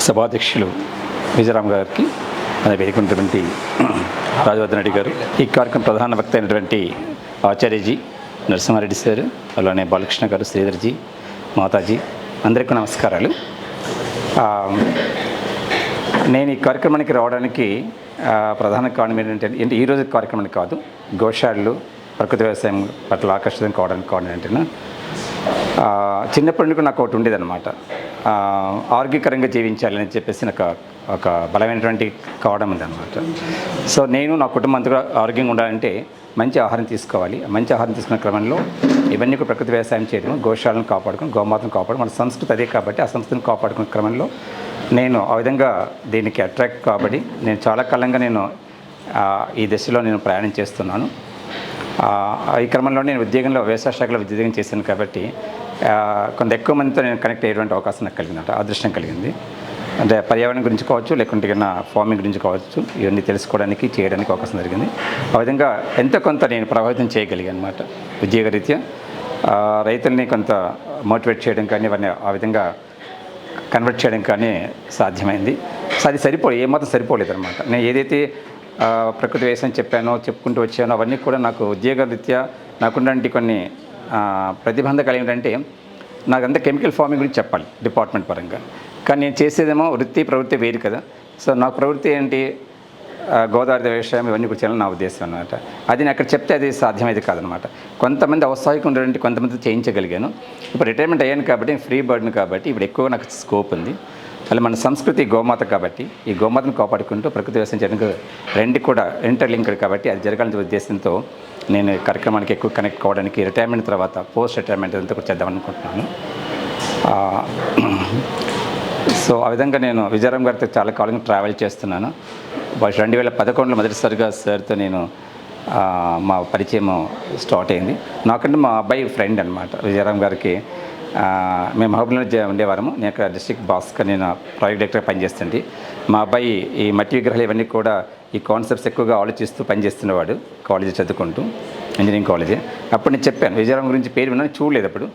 సభాధ్యక్షులు విజయరామ్ గారికి అనే వేదికటువంటి రాజవర్ధన్ రెడ్డి గారు, ఈ కార్యక్రమం ప్రధాన వక్త అయినటువంటి ఆచార్యజీ నరసింహారెడ్డి సార్, అలానే బాలకృష్ణ గారు, శ్రీధర్జీ, మాతాజీ, అందరికీ నమస్కారాలు. నేను ఈ కార్యక్రమానికి రావడానికి ప్రధాన కారణం ఏంటంటే ఈరోజు కార్యక్రమానికి కాదు, గోశాలలు ప్రకృతి వ్యవసాయం పట్ల ఆకర్షితం కావడానికి కారణం ఏంటంటే చిన్నప్పటి నుంచి నాకు ఒకటి ఉండేదన్నమాట. ఆరోగ్యకరంగా జీవించాలని చెప్పేసి నాకు ఒక బలమైనటువంటి కావడం ఉందన్నమాట. సో నేను నా కుటుంబం అంతా ఆరోగ్యంగా ఉండాలంటే మంచి ఆహారం తీసుకోవాలి. మంచి ఆహారం తీసుకునే క్రమంలో ఇవన్నీ కూడా ప్రకృతి వ్యవసాయం చేయడం, గోశాలను కాపాడుకుని, గోమాతను కాపాడు, మన సంస్కృతి అదే కాబట్టి ఆ సంస్కృతిని కాపాడుకునే క్రమంలో నేను ఆ విధంగా దీనికి అట్రాక్ట్ కాబట్టి నేను చాలా కాలంగా ఈ దశలో నేను ప్రయాణం చేస్తున్నాను. ఈ క్రమంలో నేను ఉద్యోగంలో వ్యవసాయ శాఖలో ఉద్యోగం చేశాను కాబట్టి కొంత ఎక్కువ మందితో నేను కనెక్ట్ అయ్యేటువంటి అవకాశం నాకు కలిగిందంట, అదృష్టం కలిగింది. అంటే పర్యావరణం గురించి కావచ్చు, లేకుంటే ఫార్మింగ్ గురించి కావచ్చు, ఇవన్నీ తెలుసుకోవడానికి చేయడానికి అవకాశం జరిగింది. ఆ విధంగా ఎంతో కొంత నేను ప్రభావితం చేయగలిగాను అనమాట. ఉద్యోగరీత్యా రైతుల్ని కొంత మోటివేట్ చేయడం కానీ, ఇవన్నీ ఆ విధంగా కన్వర్ట్ చేయడం కానీ సాధ్యమైంది. సో అది ఏమాత్రం సరిపోలేదు అనమాట. నేను ఏదైతే ప్రకృతి వ్యవసాయం చెప్పుకుంటూ వచ్చానో అవన్నీ కూడా నాకు ఉద్యోగరీత్యా నాకున్నటువంటి కొన్ని ప్రతిబంధకాలు ఏమిటంటే నాకంతా కెమికల్ ఫార్మింగ్ గురించి చెప్పాలి డిపార్ట్మెంట్ పరంగా, కానీ నేను చేసేదేమో ప్రవృత్తి వేరు కదా. సో నాకు ప్రవృత్తి ఏంటి, గోదావరి వ్యవసాయం ఇవన్నీ కూడా చేయాలని నా ఉద్దేశం అనమాట. అది నేను అక్కడ చెప్తే అది సాధ్యమైతే కాదనమాట. కొంతమంది ఔత్సాహికంగా ఉండేటువంటి కొంతమంది చేయించగలిగాను. ఇప్పుడు రిటైర్మెంట్ అయ్యాను కాబట్టి ఫ్రీ బర్డ్ని కాబట్టి ఇప్పుడు ఎక్కువ నాకు స్కోప్ ఉంది. అలా మన సంస్కృతి గోమాత కాబట్టి ఈ గోమాతను కాపాడుకుంటూ ప్రకృతి వ్యవసాయం చేయడానికి రెండు కూడా ఇంటర్లింక్డ్ కాబట్టి అది జరగాలనే ఉద్దేశంతో నేను కార్యక్రమానికి ఎక్కువ కనెక్ట్ కావడానికి రిటైర్మెంట్ తర్వాత పోస్ట్ రిటైర్మెంట్ అంతా కూడా చేద్దామనుకుంటున్నాను. సో ఆ విధంగా నేను విజయరామ్ గారితో చాలా కాలంగా ట్రావెల్ చేస్తున్నాను. 2011లో మొదటిసారిగా సార్తో నేను మా పరిచయం స్టార్ట్ అయింది. నాకంటే మా అబ్బాయి ఫ్రెండ్ అనమాట విజయరామ్ గారికి. మేము మహబూబ్నగర్ ఉండేవారము. నేను అక్కడ డిస్ట్రిక్ట్ బాస్గా నేను ప్రాజెక్ట్ డైరెక్టర్గా పనిచేస్తుంటే మా అబ్బాయి ఈ మట్టి విగ్రహాలు ఇవన్నీ కూడా ఈ కాన్సెప్ట్స్ ఎక్కువగా ఆలోచిస్తూ పనిచేస్తున్నవాడు కాలేజీ చదువుకుంటూ, ఇంజనీరింగ్ కాలేజీ. అప్పుడు నేను చెప్పాను విజయరామ్ గురించి, పేరు విన్నాను, చూడలేదు. అప్పుడు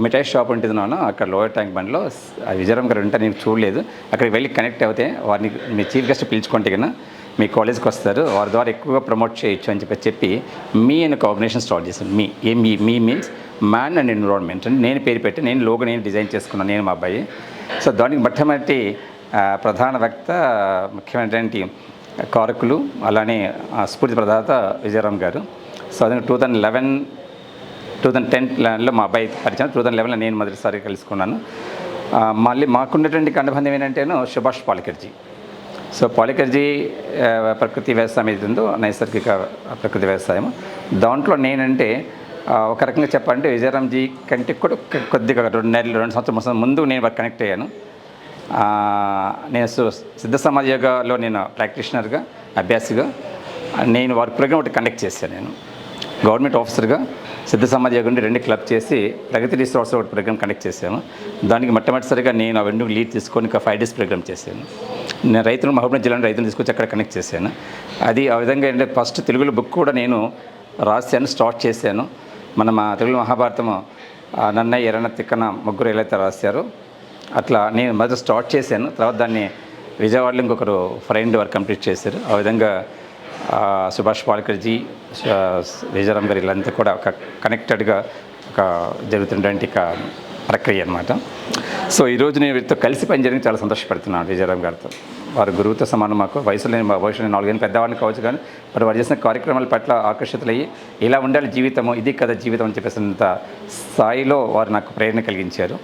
మిఠాయి షాప్ ఉంటుంది నాన్న అక్కడ లోయర్ ట్యాంక్ బండ్లో, విజయరామ్ గారు ఉంటే నేను చూడలేదు. అక్కడికి వెళ్ళి కనెక్ట్ అవుతే వారిని మీ చీఫ్ గెస్ట్ పిలుచుకుంటే కన్నా మీ కాలేజ్కి వస్తారు, వారి ద్వారా ఎక్కువగా ప్రమోట్ చేయొచ్చు అని చెప్పి మీ అనే కాంబినేషన్ స్టార్ట్ చేశాను. మీ మీన్స్ మ్యాన్ అండ్ ఎన్విరాన్మెంట్ అని నేను పేరు పెట్టి నేను లోగో నేను డిజైన్ చేసుకున్నాను, నేను మా అబ్బాయి. సో దానికి మొట్టమొదటి ప్రధాన వక్త ముఖ్యమైనటువంటి కారకులు, అలానే స్ఫూర్తి ప్రదాత విజయరామ్ గారు. సో అది 2010లో మా అబ్బాయి పరిచయం, 2011లో నేను మొదటిసారి కలుసుకున్నాను. మళ్ళీ మాకున్నటువంటి అనుబంధం ఏంటంటేనో సుభాష్ పాలేకర్జీ. సో పాలేకర్జీ ప్రకృతి వ్యవసాయం ఏది ఉందో నైసర్గిక ప్రకృతి వ్యవసాయం, దాంట్లో నేనంటే ఒక రకంగా చెప్పాలంటే విజయరామ్జీ కంటే కూడా కొద్దిగా 2 సంవత్సరం ముందు నేను కనెక్ట్ అయ్యాను. నేను సిద్ధ సమాజ యోగాలో నేను ప్రాక్టీషనర్గా, అభ్యాసిగా నేను వారి ప్రోగ్రామ్ ఒకటి కండక్ట్ చేశాను. నేను గవర్నమెంట్ ఆఫీసర్గా సిద్ధ సమాజ యోగం నుండి 2 క్లబ్ చేసి ప్రగతి రిసార్ట్స్ ఒకటి ప్రోగ్రామ్ కండక్ట్ చేశాము. దానికి మొట్టమొదటిసారిగా నేను ఆ 2 లీడ్ తీసుకొని 5 డేస్ ప్రోగ్రామ్ చేశాను. నేను మహబూబ్నగర్ జిల్లాలో రైతులను తీసుకొచ్చి అక్కడ కనెక్ట్ చేశాను. అది ఆ విధంగా ఏంటంటే ఫస్ట్ తెలుగులో బుక్ కూడా నేను రాశాను, స్టార్ట్ చేశాను. మా తెలుగు మహాభారతము నన్నయ్య, ఎర్రన, తిక్కన ముగ్గురు ఎలా అయితే రాశారో అట్లా నేను మొదట స్టార్ట్ చేశాను. తర్వాత దాన్ని విజయవాడలో ఇంకొకరు ఫ్రెండ్ వారు కంప్లీట్ చేశారు. ఆ విధంగా సుభాష్ పాలేకర్జీ, విజయరామ్ గారు వీళ్ళంతా కూడా ఒక కనెక్టెడ్గా జరుగుతున్నటువంటి ప్రక్రియ అనమాట. సో ఈరోజు నేను వీరితో కలిసి పనిచేయడానికి చాలా సంతోషపడుతున్నాను. విజయరామ్ గారితో వారు గురువుతో సమానం. మాకు వయసులో నేను 4 పెద్దవాడిని కావచ్చు, కానీ వారు చేసిన కార్యక్రమాల పట్ల ఆకర్షితులయ్యి ఇలా ఉండాలి జీవితము, ఇది కదా జీవితం అని చెప్పేసినంత స్థాయిలో వారు నాకు ప్రేరణ కలిగించారు.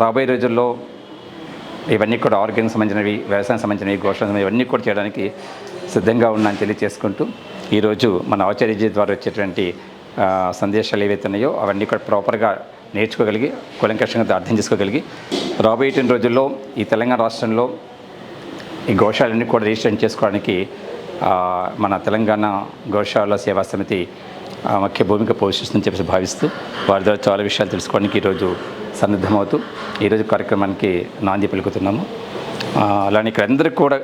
రాబోయే రోజుల్లో ఇవన్నీ కూడా ఆరోగ్యానికి సంబంధించినవి, వ్యవసాయం సంబంధించినవి, గోశాల ఇవన్నీ కూడా చేయడానికి సిద్ధంగా ఉన్నాను తెలియజేసుకుంటూ ఈరోజు మన ఆచార్యజీ ద్వారా వచ్చేటువంటి సందేశాలు ఏవైతే ఉన్నాయో అవన్నీ కూడా ప్రాపర్గా నేర్చుకోగలిగి, కూలంకషంగా అర్థం చేసుకోగలిగి రాబోయే రోజుల్లో ఈ తెలంగాణ రాష్ట్రంలో ఈ గోశాలన్నీ కూడా రిజిస్ట్రేషన్ చేసుకోవడానికి మన తెలంగాణ గోశాల సేవా సమితి ముఖ్య భూమిక పోషిస్తుందని చెప్పేసి భావిస్తూ వారి ద్వారా చాలా విషయాలు తెలుసుకోవడానికి ఈరోజు సన్నద్ధమవుతూ ఈరోజు కార్యక్రమానికి నాంది పలుకుతున్నాము. అలానే ఇక్కడ అందరికీ కూడా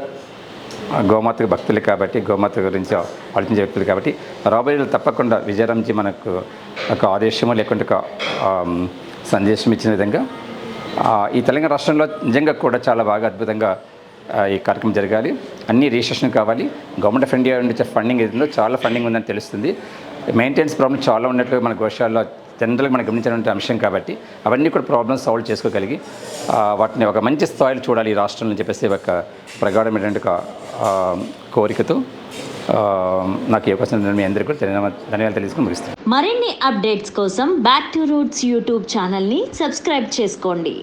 గోమాతకు భక్తులు కాబట్టి, గోమాత గురించి ఆలోచించే వ్యక్తులు కాబట్టి రాబోయే తప్పకుండా విజయరామ్జీ మనకు ఒక ఆదేశము లేకుంటే ఒక సందేశం ఇచ్చిన విధంగా ఈ తెలంగాణ రాష్ట్రంలో నిజంగా కూడా చాలా బాగా అద్భుతంగా ఈ కార్యక్రమం జరగాలి. అన్ని రిజిస్ట్రేషన్ కావాలి. గవర్నమెంట్ ఆఫ్ ఇండియా నుంచి ఫండింగ్ ఏదో చాలా ఫండింగ్ ఉందని తెలుస్తుంది. మెయింటెనెన్స్ ప్రాబ్లమ్ చాలా ఉన్నట్లు మన గోశాలలో జనరల్గా మనం గమనించినటువంటి అంశం కాబట్టి అవన్నీ కూడా ప్రాబ్లమ్స్ సాల్వ్ చేసుకోగలిగి వాటిని ఒక మంచి స్థాయిలో చూడాలి ఈ రాష్ట్రంలో అని చెప్పేసి ఒక ప్రగాఢమైనటువంటి కోరికతో నాకు ఈ అవకాశం మీ అందరికీ కూడా ధన్యవాదాలు తెలుసుకుని ముగిస్తాను. మరిన్ని అప్డేట్స్ కోసం బ్యాక్ టు రూట్స్ యూట్యూబ్ ఛానల్ని సబ్స్క్రైబ్ చేసుకోండి.